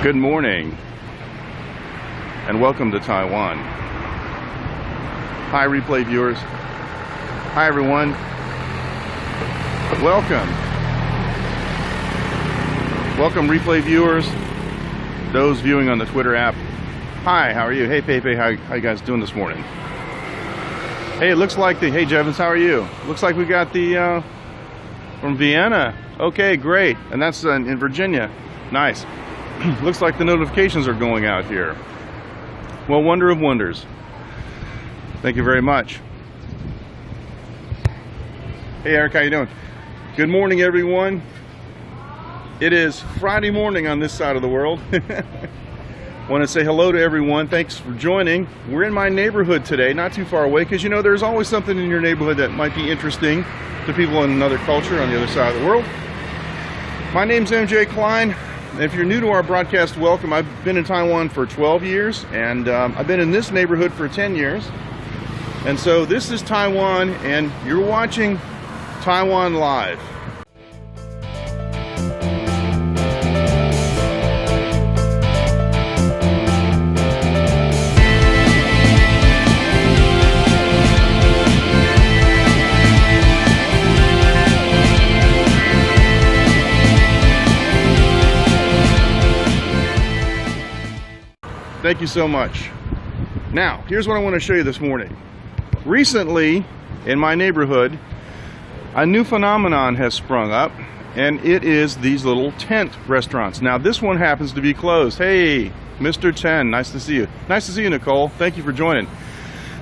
Good morning and welcome to Taiwan. Hi replay viewers. Hi everyone. Welcome. Welcome replay viewers. Those viewing on the Twitter app. Hi, how are you? Hey Pepe, how you guys doing this morning? Hey, it looks like hey Jevons, how are you? Looks like we got the from Vienna. Okay, great. And that's in Virginia. Nice. Looks like the notifications are going out here. Well, wonder of wonders. Thank you very much. Hey Eric, how you doing? Good morning everyone. It is Friday morning on this side of the world. Want to say hello to everyone. Thanks for joining. We're in my neighborhood today, not too far away, because you know there's always something in your neighborhood that might be interesting to people in another culture on the other side of the world. My name's MJ Klein. If you're new to our broadcast, welcome. I've been in Taiwan for 12 years, and I've been in this neighborhood for 10 years. And so this is Taiwan, and you're watching Taiwan Live. Thank you so much. Now, here's what I want to show you this morning. Recently, in my neighborhood, a new phenomenon has sprung up, and it is these little tent restaurants. Now, this one happens to be closed. Hey, Mr. 10, nice to see you. Nice to see you, Nicole. Thank you for joining.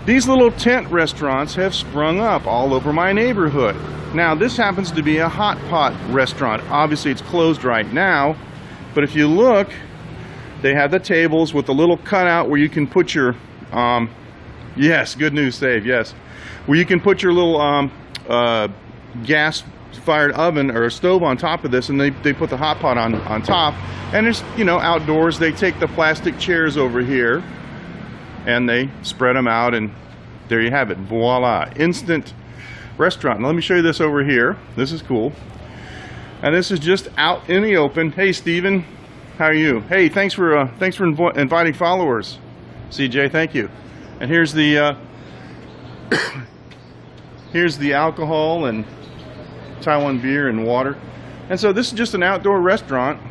These little tent restaurants have sprung up all over my neighborhood. Now, this happens to be a hot pot restaurant. Obviously, it's closed right now, but if you look, they have the tables with the little cutout where you can put your, yes, good news, Save, yes. Where you can put your little gas-fired oven or stove on top of this, and they put the hot pot on top. And it's, you know, outdoors. They take the plastic chairs over here, and they spread them out, and there you have it. Voila, instant restaurant. Now, let me show you this over here. This is cool. And this is just out in the open. Hey, Steven. How are you? Hey, thanks for inviting followers, CJ. Thank you. And here's the here's the alcohol and Taiwan beer and water. And so this is just an outdoor restaurant.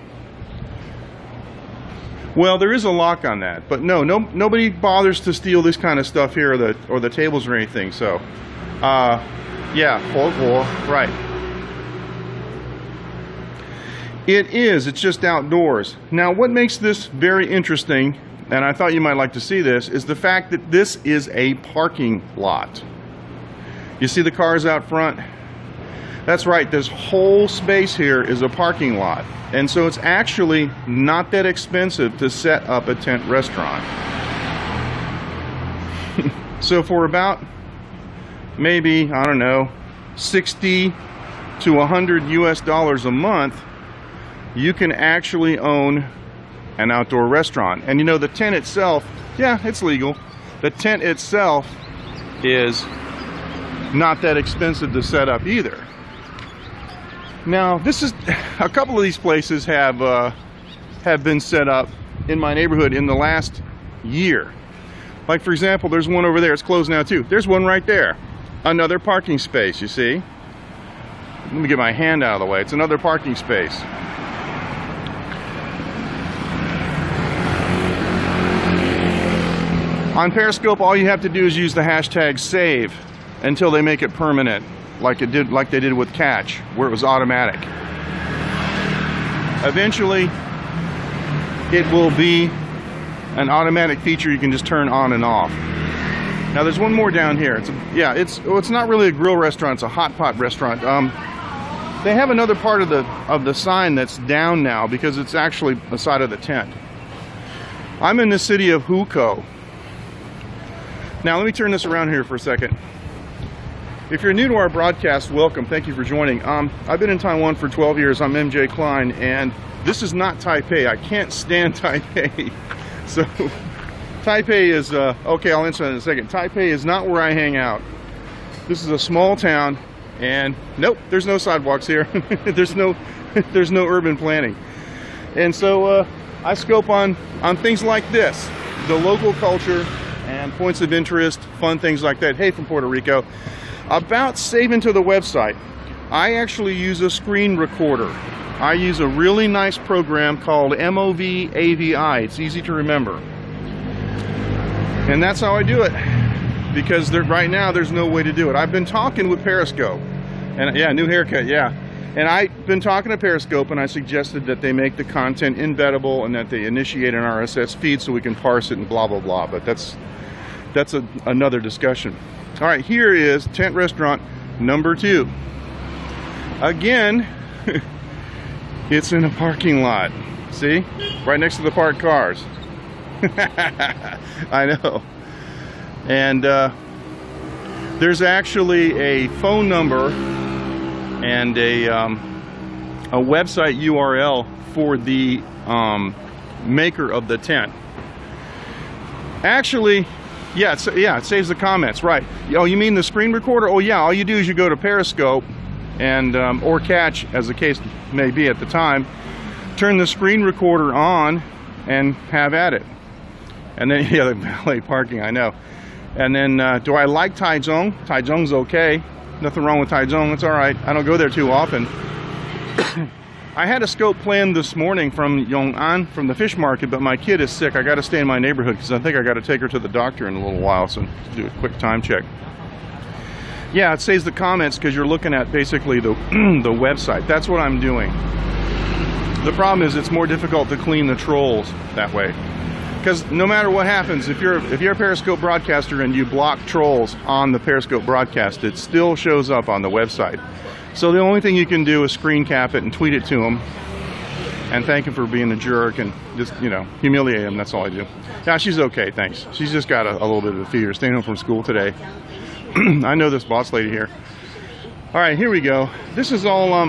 Well, there is a lock on that, but nobody bothers to steal this kind of stuff here or the tables or anything. So, yeah, right. It's just outdoors. Now, what makes this very interesting, and I thought you might like to see this, is the fact that this is a parking lot. You see the cars out front? That's right, this whole space here is a parking lot. And so it's actually not that expensive to set up a tent restaurant. So for about, maybe, I don't know, 60 to 100 US dollars a month, you can actually own an outdoor restaurant. And you know, the tent itself, yeah, it's legal. The tent itself is not that expensive to set up either. Now, this is a couple of these places have been set up in my neighborhood in the last year. Like, for example, there's one over there. It's closed now too. There's one right there. Another parking space, you see. Let me get my hand out of the way. It's another parking space. On Periscope, all you have to do is use the hashtag save until they make it permanent, like they did with Catch, where it was automatic. Eventually, it will be an automatic feature you can just turn on and off. Now, there's one more down here. It's not really a grill restaurant. It's a hot pot restaurant. They have another part of the sign that's down now because it's actually the side of the tent. I'm in the city of Hukou. Now, let me turn this around here for a second. If you're new to our broadcast, welcome. Thank you for joining. I've been in Taiwan for 12 years. I'm MJ Klein, and this is not Taipei. I can't stand Taipei. So, Taipei is, okay, I'll answer that in a second. Taipei is not where I hang out. This is a small town, and nope, there's no sidewalks here. There's no urban planning. And so, I scope on things like this, the local culture and points of interest, fun things like that. Hey, from Puerto Rico. About saving to the website, I actually use a screen recorder. I use a really nice program called MOV AVI. It's easy to remember. And that's how I do it, because right now there's no way to do it. I've been talking with Periscope, and yeah, new haircut, yeah. And I've been talking to Periscope, and I suggested that they make the content embeddable and that they initiate an RSS feed so we can parse it and blah, blah, blah. But that's another discussion. All right, here is tent restaurant number 2. Again, it's in a parking lot. See? Right next to the parked cars. I know. And there's actually a phone number and a website URL for the maker of the tent. Actually, yeah, it saves the comments, right. Oh, you mean the screen recorder? Oh yeah, all you do is you go to Periscope and or Catch, as the case may be at the time, turn the screen recorder on and have at it. And then, yeah, the valet parking, I know. And then, do I like Taichung? Taichung's okay. Nothing wrong with Taichung, it's all right. I don't go there too often. I had a scope planned this morning from Yong'an, from the fish market, but my kid is sick. I got to stay in my neighborhood because I think I got to take her to the doctor in a little while, so do a quick time check. Yeah, it saves the comments because you're looking at basically the website. That's what I'm doing. The problem is it's more difficult to clean the trolls that way. Because no matter what happens, if you're a Periscope broadcaster and you block trolls on the Periscope broadcast, it still shows up on the website. So the only thing you can do is screen cap it and tweet it to them and thank him for being a jerk and just, you know, humiliate him. That's all I do. Yeah, she's okay, thanks. She's just got a little bit of a fever, staying home from school today. I know this boss lady here. All right, here we go. This is all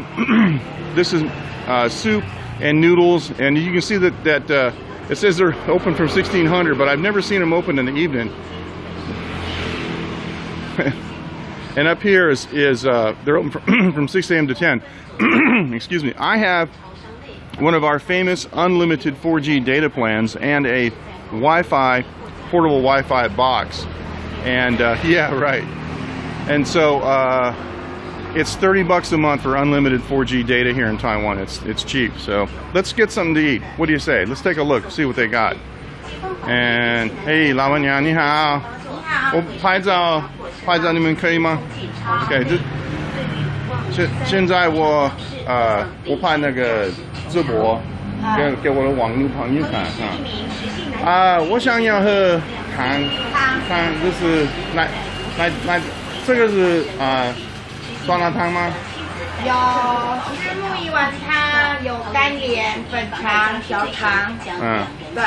this is soup and noodles, and you can see that it says they're open from 1600, but I've never seen them open in the evening. And up here is they're open from 6 a.m. to 10. Excuse me. I have one of our famous unlimited 4G data plans and a Wi-Fi, portable Wi-Fi box. And yeah, right. And so it's $30 a month for unlimited 4G data here in Taiwan. It's cheap. So let's get something to eat. What do you say? Let's take a look, see what they got. And hey, 老板娘你好，我拍照你们可以吗 ？OK， 现在我拍那个直播，给我的网友朋友看我想要喝汤，就是来，这个是酸辣汤吗？有虱目鱼丸汤，有干莲、粉肠、小肠。对。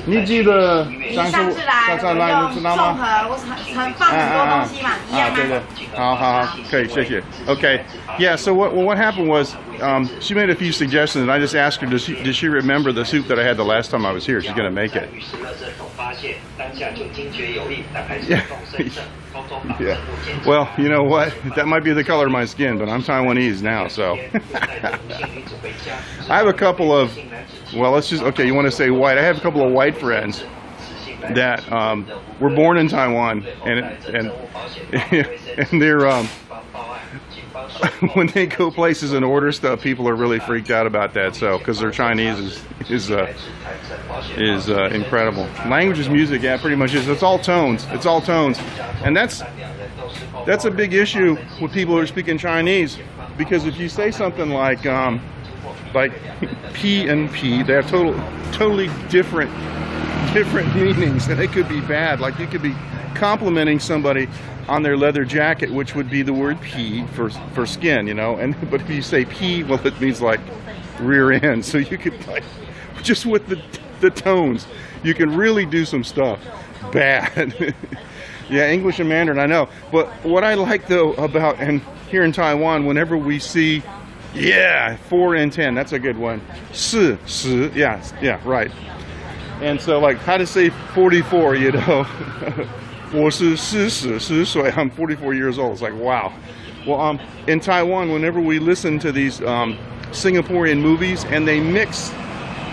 你记得上次来你知道吗？综合，我放很多东西嘛，一样吗？对对，好，可以，谢谢。Okay, yeah. So what happened was, she made a few suggestions, and I just asked her, does she remember the soup that I had the last time I was here? She's gonna make it. Yeah. Well, you know what? That might be the color of my skin, but I'm Taiwanese now, so. I have a couple of, well, let's just, okay, you want to say white. I have a couple of white friends that were born in Taiwan, and they're, when they go places and order stuff, people are really freaked out about that, so, because their Chinese is incredible. Language is music, yeah, pretty much is. It's all tones. It's all tones. And that's a big issue with people who are speaking Chinese, because if you say something like P and P, they have totally different meanings, and it could be bad. Like you could be complimenting somebody on their leather jacket, which would be the word P for skin, you know. And but if you say P, well, it means like rear end. So you could, like, just with the tones, you can really do some stuff bad. Yeah, English and Mandarin, I know. But what I like though about, and here in Taiwan, whenever we see, yeah, 4 and 10, that's a good one. 4, 10, yeah, right. And so, like, how to say 44, you know. 我是40岁, I'm 44 years old. It's like, wow. Well, in Taiwan, whenever we listen to these Singaporean movies, and they mix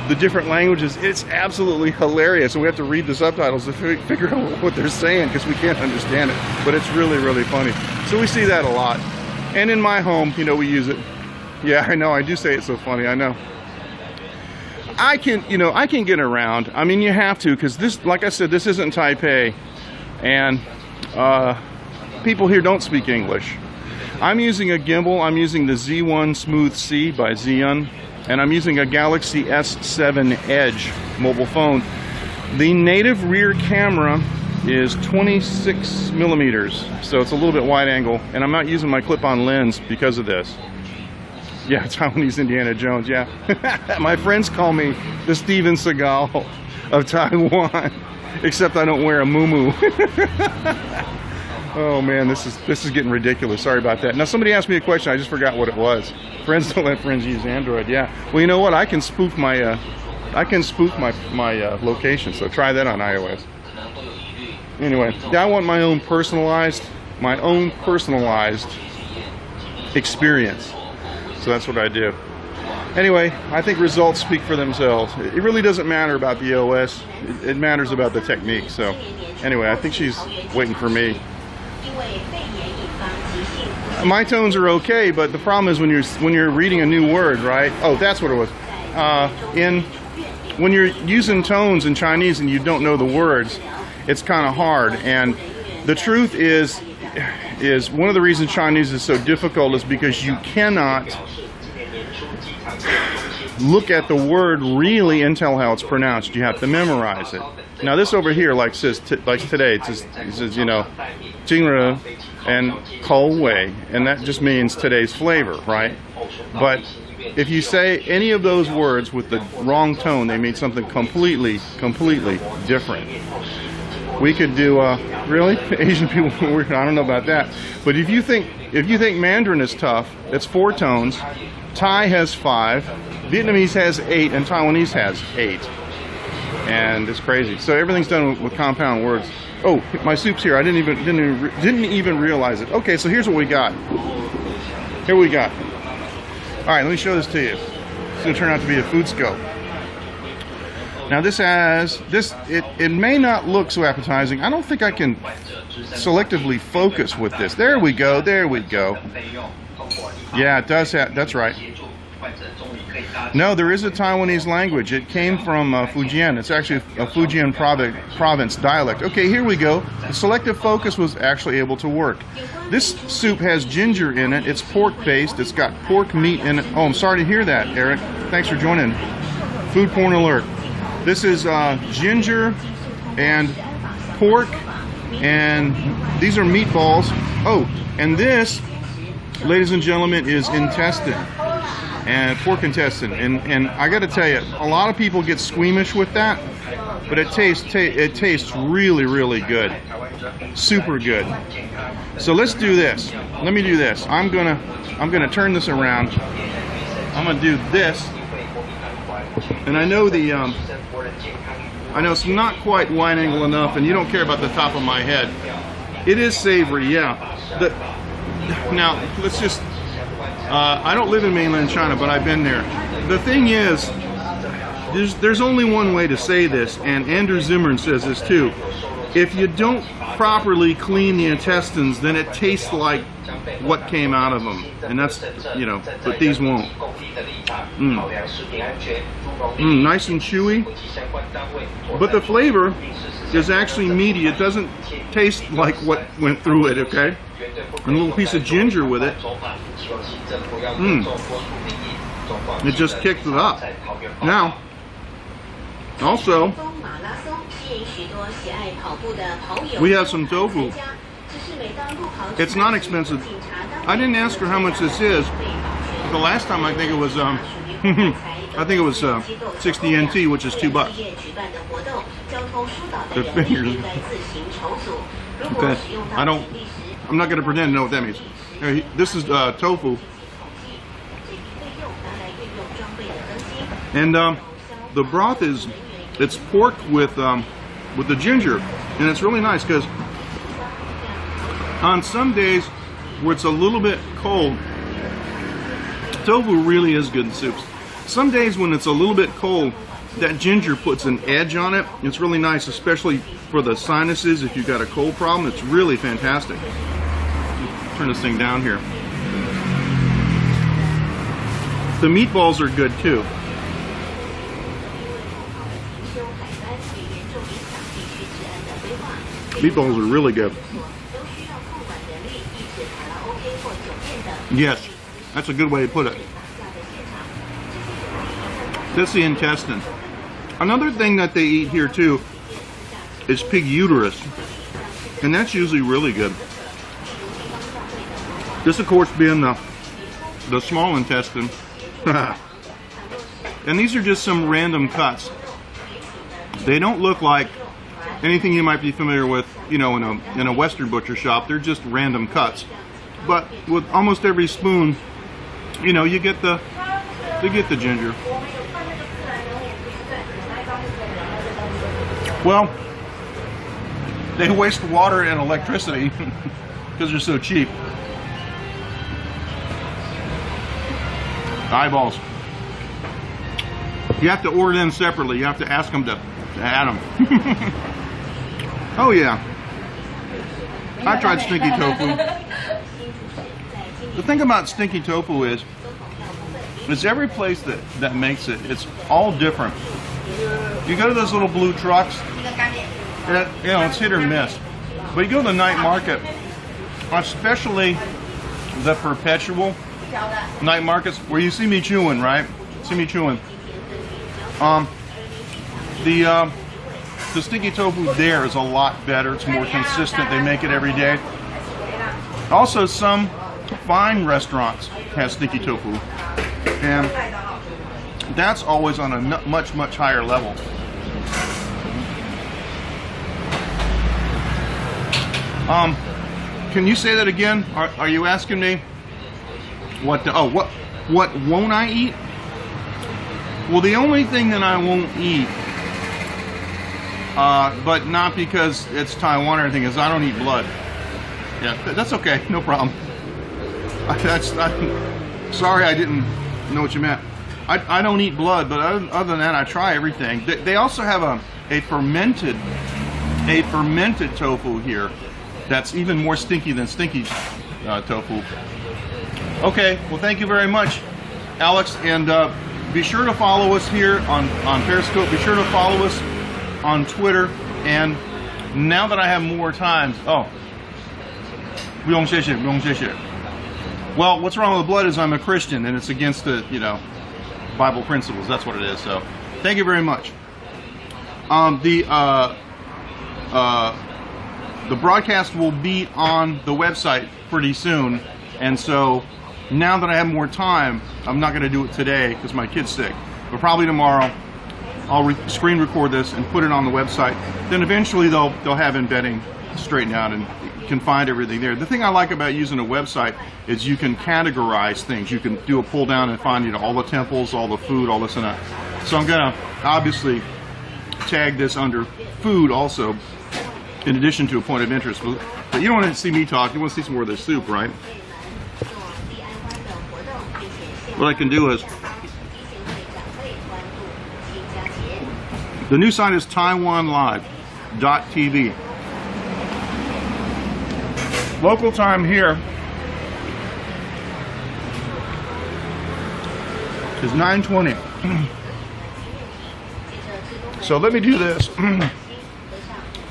the different languages. It's absolutely hilarious, and we have to read the subtitles to figure out what they're saying because we can't understand it. But it's really, really funny. So we see that a lot. And in my home, you know, we use it. Yeah, I know, I do say it's so funny, I know. I can get around. I mean, you have to, because this, like I said, this isn't Taipei, and people here don't speak English. I'm using a gimbal. I'm using the Z1 Smooth C by Xeon, and I'm using a Galaxy S7 Edge mobile phone. The native rear camera is 26 millimeters, so it's a little bit wide angle, and I'm not using my clip-on lens because of this. Yeah, Taiwanese Indiana Jones, yeah. My friends call me the Steven Seagal of Taiwan, except I don't wear a muumuu. Oh man, this is getting ridiculous. Sorry about that. Now somebody asked me a question, I just forgot what it was. Friends don't let friends use Android. Yeah. Well, you know what? I can spoof my location. So try that on iOS. Anyway, I want my own personalized experience. So that's what I do. Anyway, I think results speak for themselves. It really doesn't matter about the OS. It matters about the technique. So anyway, I think she's waiting for me. My tones are okay, but the problem is when you're reading a new word, right? Oh, that's what it was. When you're using tones in Chinese and you don't know the words, it's kind of hard. And the truth is one of the reasons Chinese is so difficult is because you cannot look at the word really and tell how it's pronounced. You have to memorize it. Now this over here, like today, it says, you know, Jingre and Kou Wei, and that just means today's flavor, right? But if you say any of those words with the wrong tone, they mean something completely different. We could do really Asian people. I don't know about that, but if you think Mandarin is tough, it's 4 tones. Thai has 5, Vietnamese has 8, and Taiwanese has 8. And it's crazy. So everything's done with compound words. Oh, my soup's here. I didn't even realize it. Okay, so here's what we got. Here we got. All right, let me show this to you. It's going to turn out to be a food scope. Now this has this. It may not look so appetizing. I don't think I can selectively focus with this. There we go. There we go. Yeah, it does have. That's right. No, there is a Taiwanese language. It came from Fujian. It's actually a Fujian province dialect. Okay, here we go. The selective focus was actually able to work. This soup has ginger in it. It's pork-based. It's got pork meat in it. Oh, I'm sorry to hear that, Eric. Thanks for joining. Food porn alert. This is ginger and pork, and these are meatballs. Oh, and this, ladies and gentlemen, is intestine. And pork intestine, and I got to tell you, a lot of people get squeamish with that, but it tastes really good, super good. So let's do this. Let me do this. I'm gonna turn this around. I'm gonna do this, and I know it's not quite wide angle enough, and you don't care about the top of my head. It is savory, yeah. Now let's just. I don't live in mainland China, but I've been there. The thing is, there's only one way to say this, and Andrew Zimmern says this too. If you don't properly clean the intestines, then it tastes like what came out of them. And that's, you know, but these won't. Nice and chewy. But the flavor is actually meaty. It doesn't taste like what went through it, okay? And a little piece of ginger with it. It just kicked it up. Now, also, we have some tofu. It's not expensive. I didn't ask her how much this is. The last time I think it was I think it was 60 NT, which is $2. The fingers. Okay. I'm not going to pretend to know what that means. This is tofu. And the broth it's pork with the ginger, and it's really nice because on some days where it's a little bit cold, Tofu really is good in soups. Some days when it's a little bit cold, that ginger puts an edge on it. It's really nice, especially for the sinuses. If you've got a cold problem, it's really fantastic. Turn this thing down here. The meatballs are good too. Meatballs are really good. Yes, that's a good way to put it. That's the intestine. Another thing that they eat here too is pig uterus, and that's usually really good. This, of course, being the small intestine. And these are just some random cuts. They don't look like anything you might be familiar with, you know, in a Western butcher shop. They're just random cuts. But with almost every spoon, you know, you get the ginger. Well, they waste water and electricity because they're so cheap. Eyeballs. You have to order them separately. You have to ask them to add them. Oh yeah. I tried stinky tofu. The thing about stinky tofu is every place that makes it, it's all different. You go to those little blue trucks, and you know, it's hit or miss. But you go to the night market, especially the perpetual night markets, where you see me chewing, right? See me chewing. The stinky tofu there is a lot better. It's more consistent. They make it every day. Also, some fine restaurants have stinky tofu, and that's always on a much higher level. Can you say that again? Are you asking me what won't I eat? Well, the only thing that I won't eat, but not because it's Taiwan or anything, is I don't eat blood. Yeah, that's okay, no problem. Sorry, I didn't know what you meant. I don't eat blood, but other than that, I try everything. They also have a fermented tofu here that's even more stinky than stinky tofu. Okay, well, thank you very much, Alex, and be sure to follow us here on Periscope. Be sure to follow us on Twitter. And now that I have more time, well, what's wrong with blood is I'm a Christian, and it's against the, you know, Bible principles. That's what it is. So, thank you very much. The broadcast will be on the website pretty soon, and so now that I have more time, I'm not going to do it today because my kid's sick. But probably tomorrow, I'll screen record this and put it on the website. Then eventually they'll have embedding straightened out and you can find everything there. The thing I like about using a website is you can categorize things. You can do a pull down and find, you know, all the temples, all the food, all this and that. So I'm going to obviously tag this under food also, in addition to a point of interest. But you don't want to see me talk. You want to see some more of this soup, right? What I can do is, the new site is taiwanlive.tv. Local time here is 9:20. So let me do this. Let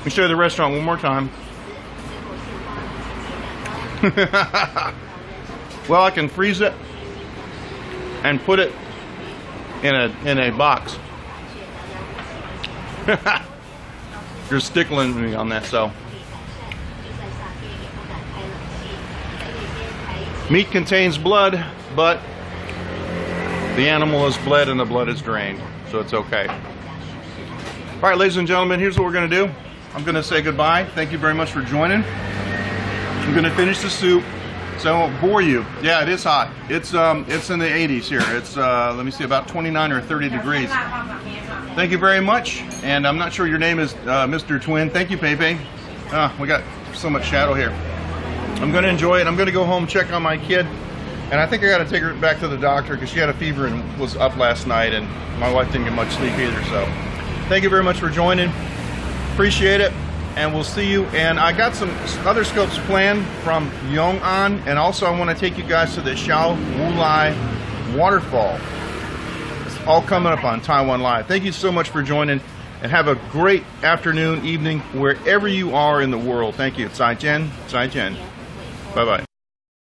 me show you the restaurant one more time. Well, I can freeze it and put it in a box. You're stickling me on that, so. Meat contains blood, but the animal is bled and the blood is drained, so it's okay. All right, ladies and gentlemen, here's what we're going to do. I'm going to say goodbye. Thank you very much for joining. I'm going to finish the soup, so I won't bore you. Yeah, it is hot. It's in the 80s here. It's let me see, about 29 or 30 degrees. Thank you very much, and I'm not sure your name is Mr. Twin. Thank you, Pepe. We got so much shadow here. I'm going to enjoy it. I'm going to go home, check on my kid, And I think I got to take her back to the doctor because she had a fever and was up last night, and my wife didn't get much sleep either. So thank you very much for joining. Appreciate it, and we'll see you. And I got some other scopes planned from Yong'an, and also I want to take you guys to the Xiao Wulai waterfall. It's all coming up on Taiwan Live. Thank you so much for joining, and have a great afternoon, evening, wherever you are in the world. Thank you. 再见. 再见. Bye-bye.